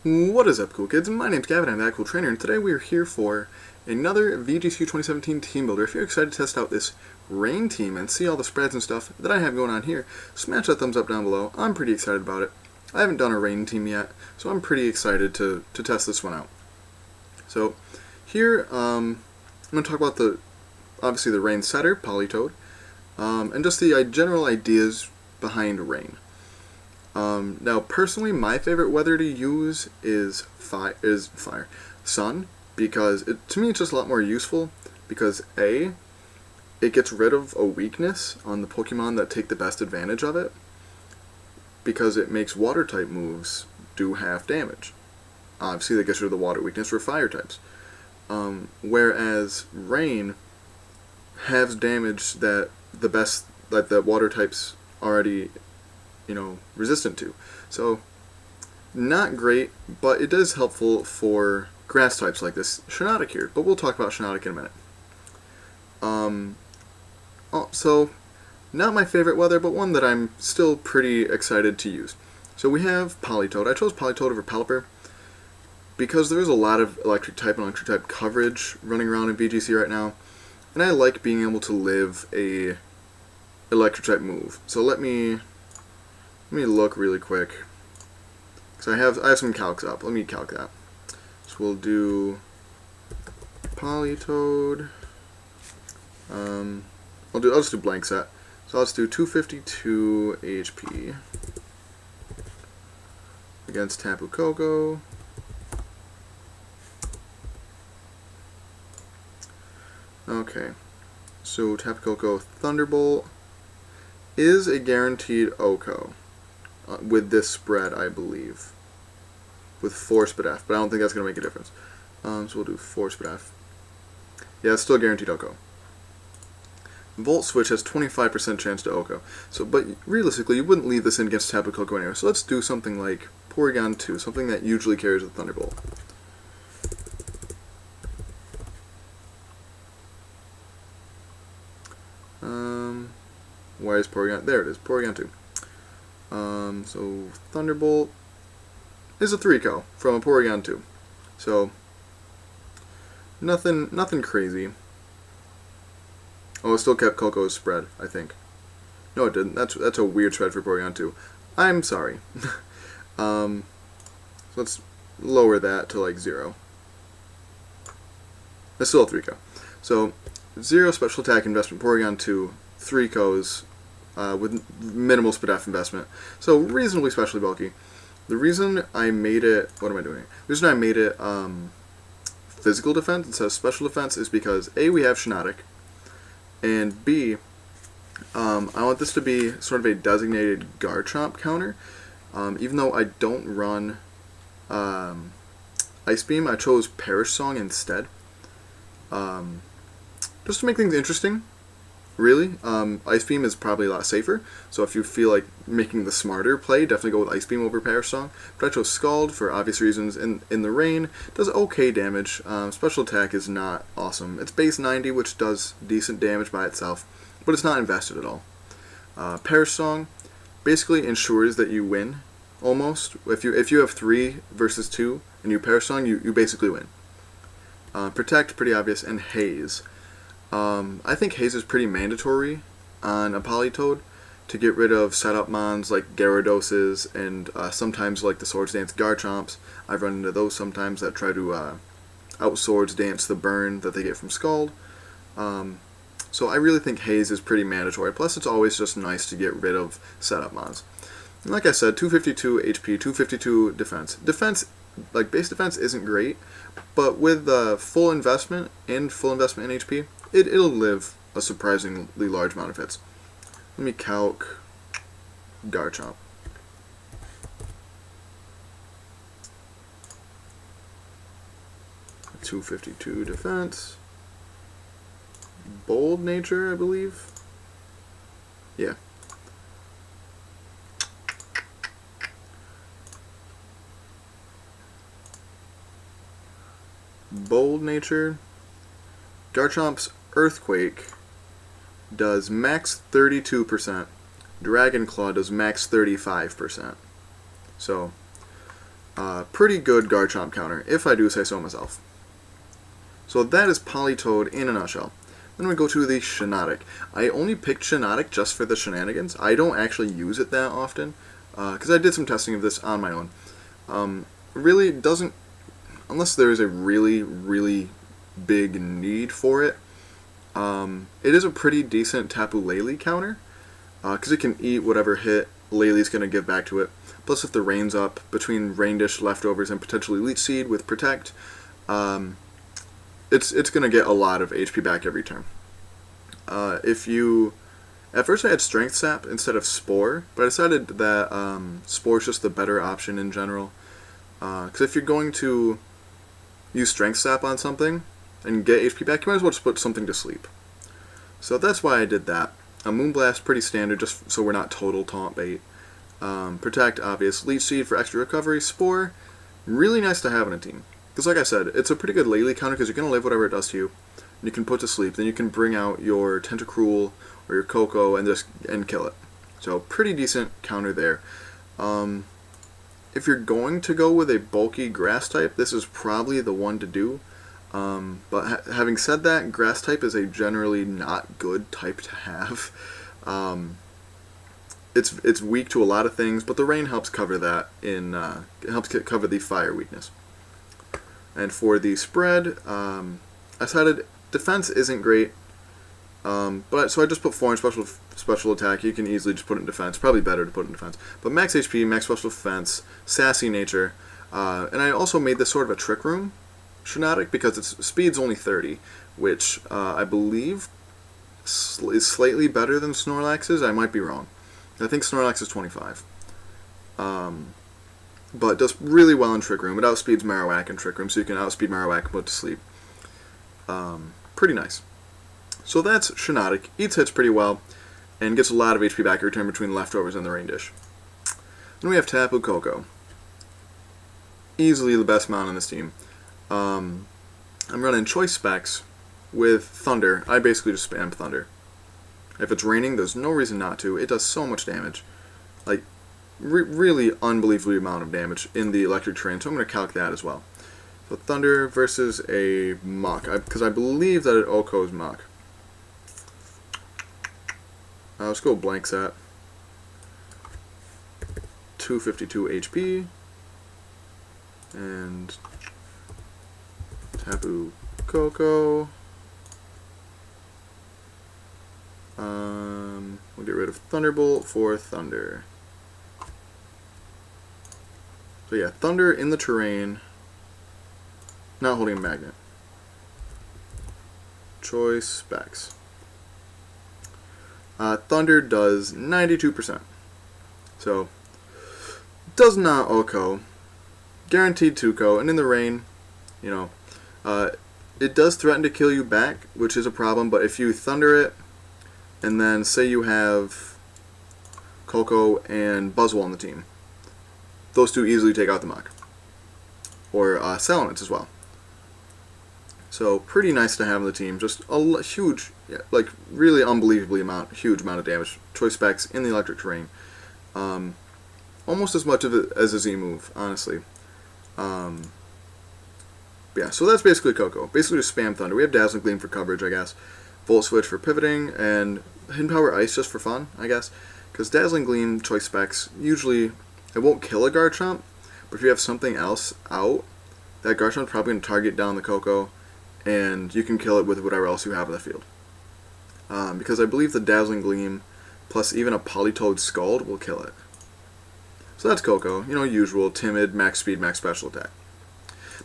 What is up, cool kids? My name's Gavin, I'm that cool trainer, and today we are here for another VGC 2017 team builder. If you're excited to test out this rain team and see all the spreads and stuff that I have going on here, smash that thumbs up down below. I'm pretty excited about it. I haven't done a rain team yet, so I'm pretty excited to test this one out. So here, I'm going to talk about obviously the rain setter, Polytoad, and just the general ideas behind rain. Now, personally, my favorite weather to use is sun, because to me it's just a lot more useful, because A, it gets rid of a weakness on the Pokemon that take the best advantage of it, because it makes water type moves do half damage. Obviously, that gets rid of the water weakness for fire types. Whereas rain halves damage that the water types already resistant to. So, not great, but it is helpful for grass types like this Shiinotic here, but we'll talk about Shiinotic in a minute. So, not my favorite weather, but one that I'm still pretty excited to use. So we have Polytoad. I chose Polytoad over Pelipper because there is a lot of electric type and electric type coverage running around in VGC right now, and I like being able to live a electric type move. So let me look really quick, because I have some calcs up. Let me calc that. So we'll do Polytoad. I'll just do blank set. So let's do 252 HP against Tapu Koko. Okay, so Tapu Koko Thunderbolt is a guaranteed OHKO. With this spread, I believe. With Force F, but I don't think that's going to make a difference. So we'll do Force F. Yeah, it's still guaranteed OHKO. Volt Switch has 25% chance to OHKO. So, but realistically, you wouldn't leave this in against Tapu Koko anyway. So let's do something like Porygon 2, something that usually carries a Thunderbolt. Why is Porygon? There it is, Porygon 2. So Thunderbolt is a 3-KO from a Porygon 2. So nothing crazy. Oh, it still kept Koko's spread, I think. No, it didn't. That's a weird spread for Porygon 2. I'm sorry. So let's lower that to like 0. It's still a 3-KO. So 0 special attack investment, Porygon 2, 3 KOs. With minimal SPDF investment, so reasonably specially bulky. The reason I made it, what am I doing? The reason I made it physical defense instead of special defense is because A, we have Shiinotic, and B, I want this to be sort of a designated Garchomp counter. Even though I don't run Ice Beam, I chose Perish Song instead, just to make things interesting. Really, Ice Beam is probably a lot safer, so if you feel like making the smarter play, definitely go with Ice Beam over Perish Song. But I chose Scald for obvious reasons. In the rain, does okay damage. Special attack is not awesome. It's base 90, which does decent damage by itself, but it's not invested at all. Perish Song basically ensures that you win, almost. If you have 3 versus 2, and you Perish Song, you basically win. Protect, pretty obvious, and Haze. I think Haze is pretty mandatory on a Polytoad to get rid of setup mons like Gyarados and sometimes like the Swords Dance Garchomps. I've run into those sometimes that try to out Swords Dance the burn that they get from Scald. So I really think Haze is pretty mandatory. Plus it's always just nice to get rid of setup mons. And like I said, 252 HP, 252 defense. Like base defense isn't great, but with full investment in HP, it'll live a surprisingly large amount of hits. Let me calc Garchomp. .252 defense. Bold nature, I believe. Yeah. Bold nature. Garchomp's Earthquake does max 32%. Dragon Claw does max 35%. So Pretty good Garchomp counter, if I do say so myself. So that is Politoed in a nutshell. Then we go to the Shiinotic. I only picked Shiinotic just for the shenanigans. I don't actually use it that often, because I did some testing of this on my own. Really doesn't, unless there is a really, really big need for it. It is a pretty decent Tapu Lele counter, because it can eat whatever hit Lele's going to give back to it. Plus, if the rain's up, between Rain Dish leftovers and potentially Leech Seed with Protect, it's going to get a lot of HP back every turn. At first I had Strength Sap instead of Spore, but I decided that Spore is just the better option in general. Because if you're going to use Strength Sap on something and get HP back, you might as well just put something to sleep. So that's why I did that. Moonblast, pretty standard, just so we're not total taunt bait. Protect, obvious. Leech Seed for extra recovery. Spore, really nice to have in a team. Because like I said, it's a pretty good Lele counter because you're going to live whatever it does to you. And you can put to sleep. Then you can bring out your Tentacruel or your Koko and kill it. So pretty decent counter there. If you're going to go with a bulky grass type, this is probably the one to do. But having said that, grass type is a generally not good type to have. It's weak to a lot of things, but the rain helps cover that. It helps cover the fire weakness. And for the spread, I decided defense isn't great. So I just put 4 in special attack. You can easily just put it in defense. Probably better to put it in defense. But max HP, max special defense, sassy nature, and I also made this sort of a trick room Shiinotic because its speed's only 30, which I believe is slightly better than Snorlax's. I might be wrong. I think Snorlax is 25. But it does really well in Trick Room. It outspeeds Marowak in Trick Room, so you can outspeed Marowak and put to sleep. Pretty nice. So that's Shiinotic. Eats hits pretty well, and gets a lot of HP back every turn between leftovers and the Rain Dish. Then we have Tapu Koko. Easily the best mount on this team. I'm running Choice Specs with Thunder. I basically just spam Thunder. If it's raining, there's no reason not to. It does so much damage. Like, really unbelievably amount of damage in the electric terrain, so I'm going to calc that as well. So Thunder versus a Mach, because I believe that it OHKO's Mach. Let's go Blank Set. 252 HP. And Tapu Koko. We'll get rid of Thunderbolt for Thunder. So yeah, Thunder in the terrain, not holding a magnet. Choice Specs. Thunder does 92%. So, does not OHKO. Guaranteed 2-KO, and in the rain, you know, it does threaten to kill you back, which is a problem, but if you Thunder it, and then say you have Koko and Buzzwole on the team, those two easily take out the Mach. Or Salamence as well. So pretty nice to have on the team. Just a huge, like really unbelievably huge amount of damage. Choice Specs in the electric terrain. Almost as much of it as a Z move, honestly. Yeah, so that's basically Koko. Basically just spam Thunder. We have Dazzling Gleam for coverage, I guess. Volt Switch for pivoting, and Hidden Power Ice just for fun, I guess. Because Dazzling Gleam, Choice Specs, usually it won't kill a Garchomp, but if you have something else out, that Garchomp's probably going to target down the Koko, and you can kill it with whatever else you have in the field. Because I believe the Dazzling Gleam, plus even a Politoed Scald, will kill it. So that's Koko, you know, usual, timid, max speed, max special attack.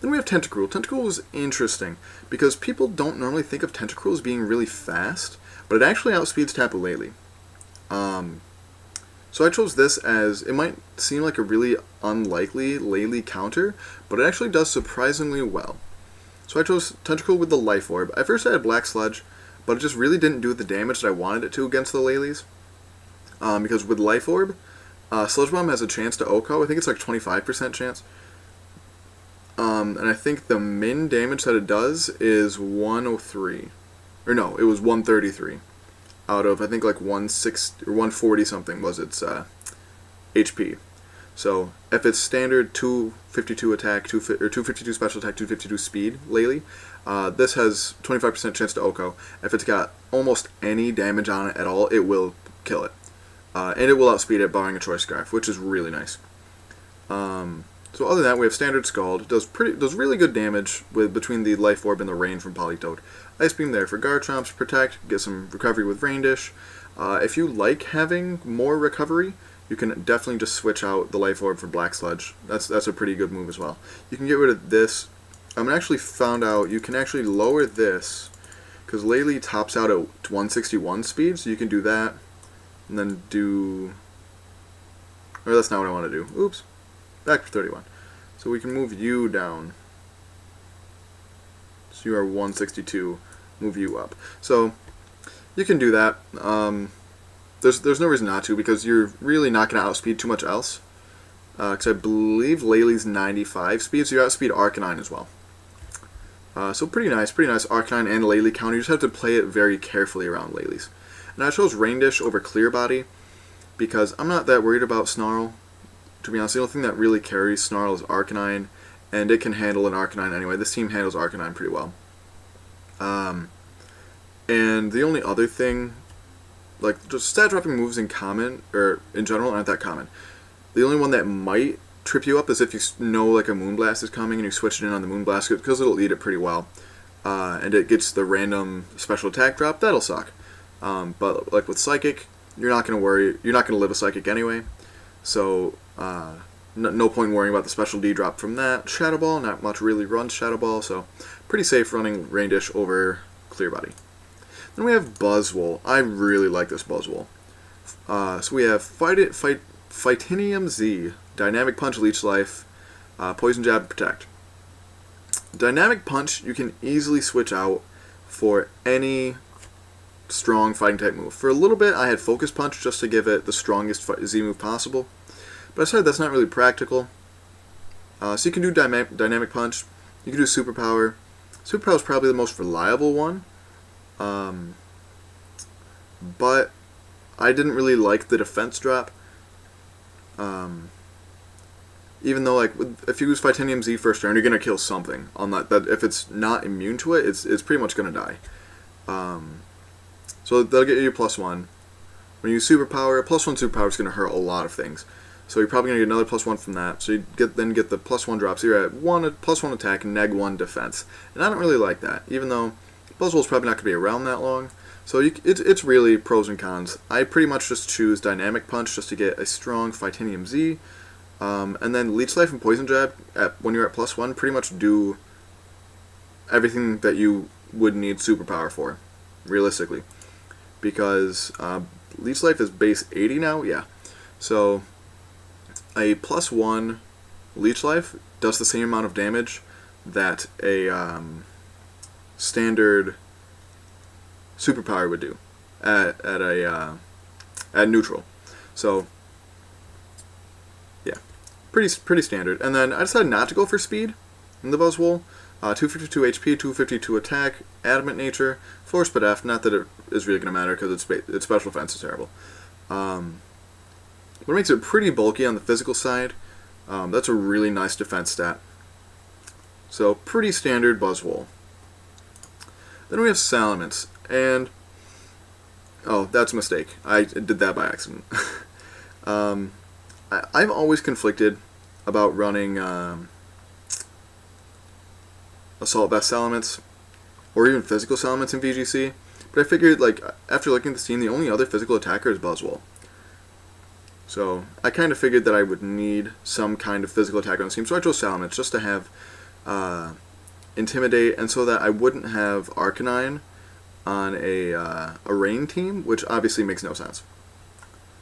Then we have Tentacruel. Tentacruel is interesting, because people don't normally think of Tentacruel as being really fast, but it actually outspeeds Tapu Lele. So I chose this as, it might seem like a really unlikely Lele counter, but it actually does surprisingly well. So I chose Tentacruel with the Life Orb. At first I had Black Sludge, but it just really didn't do the damage that I wanted it to against the Leles. Because with Life Orb, Sludge Bomb has a chance to OHKO. I think it's like 25% chance. And I think the min damage that it does is 103. Or no, it was 133. Out of, I think, like 160 or 140 something was its HP. So if it's standard 252 attack, 252 special attack, 252 speed, Lely, this has 25% chance to OHKO. If it's got almost any damage on it at all, it will kill it. And it will outspeed it, barring a choice scarf, which is really nice. So other than that, we have standard Scald. Does really good damage between the Life Orb and the Rain from Politoed. Ice Beam there for Garchomps, Protect, get some recovery with Rain Dish. If you like having more recovery, you can definitely just switch out the Life Orb for Black Sludge. That's a pretty good move as well. You can get rid of this. I actually found out you can actually lower this, because Lely tops out at 161 speed, so you can do that, and then do... Or that's not what I want to do. Oops. Back to 31. So we can move you down. So you are 162. Move you up. So you can do that. There's no reason not to, because you're really not going to outspeed too much else. Because I believe Lely's 95 speed, so you outspeed Arcanine as well. So pretty nice Arcanine and Lely counter. You just have to play it very carefully around Lely's. And I chose Rain Dish over Clear Body because I'm not that worried about Snarl. To be honest, the only thing that really carries Snarl is Arcanine, and it can handle an Arcanine anyway. This team handles Arcanine pretty well. And the only other thing, like, just stat dropping moves in common, or in general, aren't that common. The only one that might trip you up is if you know like a Moonblast is coming and you switch it in on the Moonblast, because it'll eat it pretty well. And it gets the random special attack drop, that'll suck. But like with Psychic, you're not going to worry, you're not going to live a Psychic anyway. So, no point worrying about the special D drop from that. Shadow Ball, not much really runs Shadow Ball, so pretty safe running Rain Dish over Clear Body. Then we have Buzzwole. I really like this Buzzwole. So we have Fightinium Z, Dynamic Punch, Leech Life, Poison Jab, Protect. Dynamic Punch you can easily switch out for any strong fighting type move. For a little bit I had Focus Punch just to give it the strongest Z move possible, but I decided that's not really practical. So you can do Dynamic Punch, you can do Superpower. Superpower is probably the most reliable one, but I didn't really like the defense drop. Even though, like, if you use Fightinium Z first turn, you're gonna kill something on that if it's not immune to it, it's pretty much gonna die. So that'll get you +1. When you use Superpower, +1 Superpower is gonna hurt a lot of things. So you're probably gonna get another +1 from that. So you then get the +1 drops. So you're at +1 attack, -1 defense, and I don't really like that. Even though Buzzwole's probably not gonna be around that long. So it's really pros and cons. I pretty much just choose Dynamic Punch just to get a strong Fightinium Z. And then Leech Life and Poison Jab, when you're at +1, pretty much do everything that you would need Superpower for, realistically. Because Leech Life is base 80 now, yeah. So a +1 Leech Life does the same amount of damage that a standard Superpower would do at neutral. So yeah, pretty standard. And then I decided not to go for speed in the Buzzwole. 252 HP, 252 attack, Adamant Nature, Force But F. Not that it is really going to matter because its special defense is terrible. But it makes it pretty bulky on the physical side. That's a really nice defense stat. So pretty standard Buzzwole. Then we have Salamence, and oh, that's a mistake. I did that by accident. I'm always conflicted about running Assault Vest Salamence, or even physical Salamence in VGC, but I figured, like, after looking at the team, the only other physical attacker is Buzzwole. So I kind of figured that I would need some kind of physical attacker on the team, so I chose Salamence just to have Intimidate, and so that I wouldn't have Arcanine on a Rain team, which obviously makes no sense.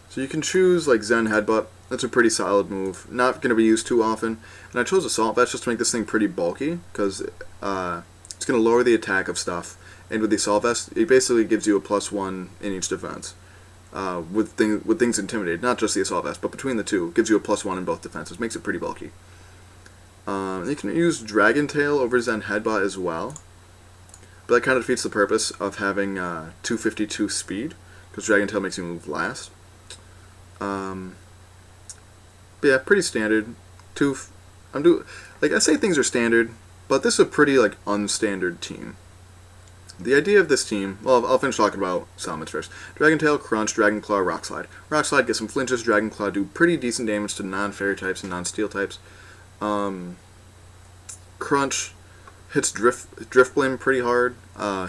So you can choose like Zen Headbutt. That's a pretty solid move. Not going to be used too often. And I chose Assault Vest just to make this thing pretty bulky, because it's going to lower the attack of stuff. And with the Assault Vest, it basically gives you a +1 in each defense. With things Intimidated, not just the Assault Vest, but between the two, gives you a +1 in both defenses. Makes it pretty bulky. You can use Dragon Tail over Zen Headbutt as well, but that kind of defeats the purpose of having 252 speed, because Dragon Tail makes you move last. But yeah, pretty standard. I say things are standard, but this is a pretty like unstandard team. The idea of this team, well, I'll finish talking about Salamence first. Dragon Tail, Crunch, Dragon Claw, Rock Slide. Rock Slide gets some flinches. Dragon Claw do pretty decent damage to non-fairy types and non-steel types. Crunch hits Drift Blim pretty hard.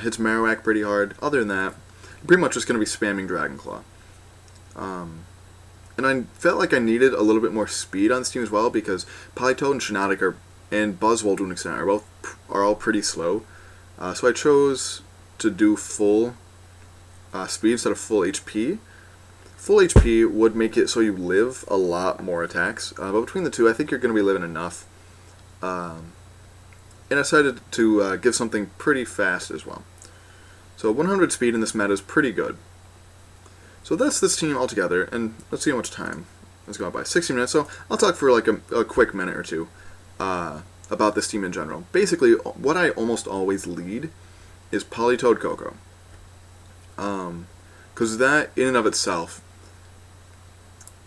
Hits Marowak pretty hard. Other than that, pretty much just going to be spamming Dragon Claw. And I felt like I needed a little bit more speed on this team as well because Politoed and Shiinotic and Buzzwole to an extent are all pretty slow. So I chose to do full speed instead of full HP. Full HP would make it so you live a lot more attacks, but between the two, I think you're going to be living enough. And I decided to give something pretty fast as well. So 100 speed in this meta is pretty good. So that's this team altogether, and let's see how much time has gone by. 60 minutes, so I'll talk for like a quick minute or two about this team in general. Basically, what I almost always lead is Politoed Koko. Because that, in and of itself,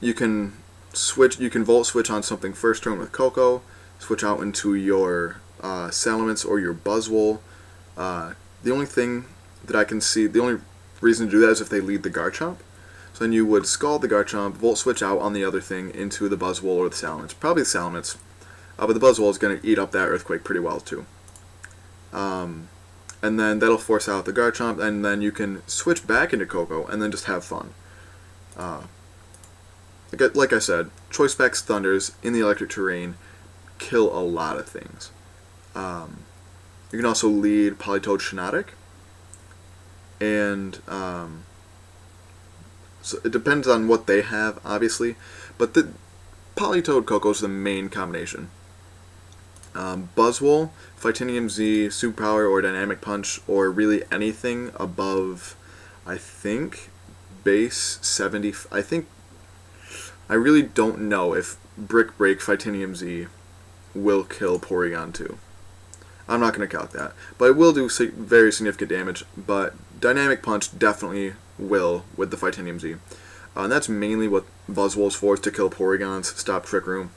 you can Volt Switch on something first turn with Koko, switch out into your Salamence or your Buzzwole. The only thing that I can see, the only reason to do that is if they lead the Garchomp. So then you would Scald the Garchomp, Volt Switch out on the other thing into the Buzzwole or the Salamence. Probably the Salamence, but the Buzzwole is going to eat up that Earthquake pretty well too. And then that'll force out the Garchomp, and then you can switch back into Koko and then just have fun. Like I said, Choice Specs Thunders in the electric terrain kill a lot of things. You can also lead Politoed Shiinotic, and so it depends on what they have, obviously, but the Politoed Koko is the main combination. Buzzwole, Titanium Z, Superpower, or Dynamic Punch, or really anything above, I think, base 70. I really don't know if Brick Break Titanium Z will kill Porygon 2. I'm not going to count that, but it will do very significant damage, but Dynamic Punch definitely will with the Titanium Z. And that's mainly what Buzzwole's for, is to kill Porygons, stop Trick Room.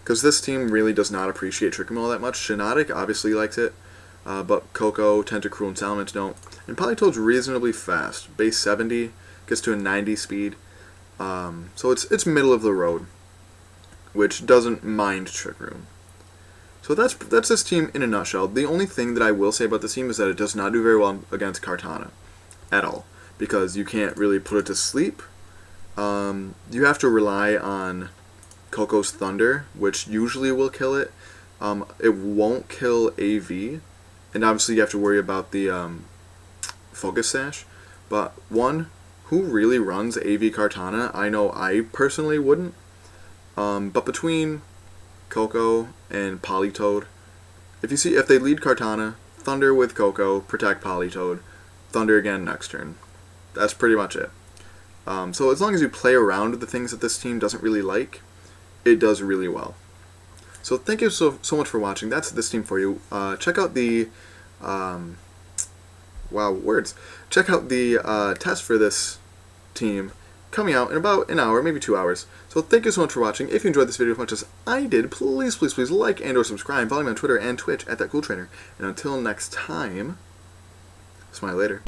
Because this team really does not appreciate Trick Room all that much. Shiinotic obviously likes it, but Koko, Tentacruel, and Salamence don't. And Politoed's reasonably fast. Base 70, gets to a 90 speed. So it's middle of the road, which doesn't mind Trick Room. So that's this team in a nutshell. The only thing that I will say about this team is that it does not do very well against Kartana at all, because you can't really put it to sleep. You have to rely on Koko's Thunder, which usually will kill it. It won't kill AV, and obviously you have to worry about the Focus Sash. But who really runs AV Kartana? I know I personally wouldn't. But between Koko and Politoed, if they lead Kartana, Thunder with Koko, protect Politoed, Thunder again next turn. That's pretty much it. So as long as you play around with the things that this team doesn't really like, it does really well. So thank you so much for watching. That's this team for you. Check out the Check out the test for this team coming out in about an hour, maybe 2 hours. So thank you so much for watching. If you enjoyed this video as much as I did, please like and or subscribe. Follow me on Twitter and Twitch at ThatCoolTrainer. And until next time, smile later.